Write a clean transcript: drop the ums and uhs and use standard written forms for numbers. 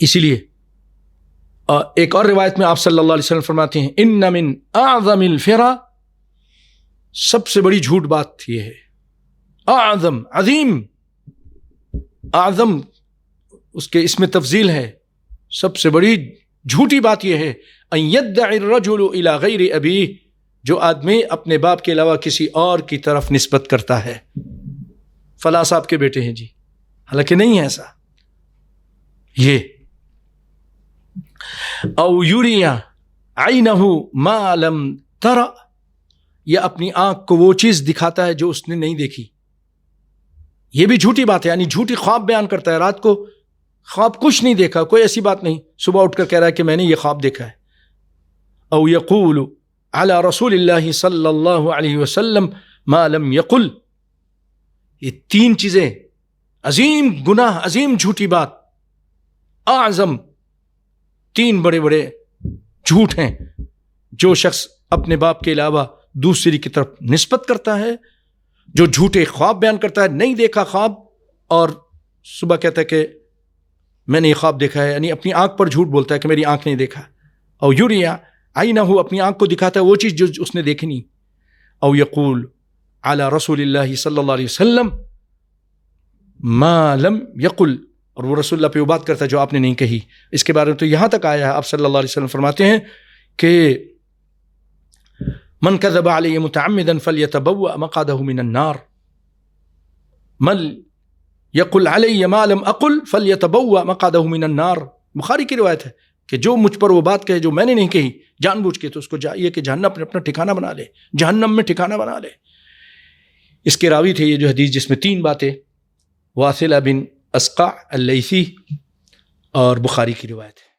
اسی لیے ایک اور روایت میں آپ صلی اللہ علیہ وسلم فرماتے ہیں ان من اعظم الفرا، سب سے بڑی جھوٹ بات یہ ہے، اعظم عظیم، اعظم اس کے اس میں تفضیل ہے، سب سے بڑی جھوٹی بات یہ ہے ان يدعي الرجل الى غیر ابیہ، جو آدمی اپنے باپ کے علاوہ کسی اور کی طرف نسبت کرتا ہے، فلاں صاحب کے بیٹے ہیں جی، حالانکہ نہیں ہے ایسا، یہ او یری عینہ ما لم تر، یا اپنی آنکھ کو وہ چیز دکھاتا ہے جو اس نے نہیں دیکھی، یہ بھی جھوٹی بات ہے، یعنی جھوٹی خواب بیان کرتا ہے، رات کو خواب کچھ نہیں دیکھا، کوئی ایسی بات نہیں، صبح اٹھ کر کہہ رہا ہے کہ میں نے یہ خواب دیکھا ہے، او یقول علی رسول اللہ صلی اللہ علیہ وسلم ما لم یقل، یہ تین چیزیں عظیم گناہ، عظیم جھوٹی بات، اعظم تین بڑے بڑے جھوٹ ہیں جو شخص اپنے باپ کے علاوہ دوسری کی طرف نسبت کرتا ہے، جو جھوٹے خواب بیان کرتا ہے، نہیں دیکھا خواب اور صبح کہتا ہے کہ میں نے یہ خواب دیکھا ہے، یعنی اپنی آنکھ پر جھوٹ بولتا ہے کہ میری آنکھ نہیں دیکھا، او یریا عینہ، اپنی آنکھ کو دکھاتا ہے وہ چیز جو اس نے دیکھی نہیں، او یقول علی رسول اللہ صلی اللہ علیہ وسلم ما لم یقل، اور وہ رسول اللہ پہ وہ بات کرتا ہے جو آپ نے نہیں کہی۔ اس کے بارے میں تو یہاں تک آیا ہے، آپ صلی اللہ علیہ وسلم فرماتے ہیں کہ من کذب علی متعمدا فلیتبوأ مقعدہ من النار، من یقل علی ما لم اقل فلیتبوأ مقعدہ من النار، بخاری کی روایت ہے کہ جو مجھ پر وہ بات کہے جو میں نے نہیں کہی جان بوجھ کے، تو اس کو چاہیے کہ جہنم میں اپنا ٹھکانہ بنا لے، جہنم میں ٹھکانہ بنا لے۔ اس کے راوی تھے یہ جو حدیث جس میں تین باتیں، واصلہ بن اسقع اللیثی، اور بخاری کی روایت ہے۔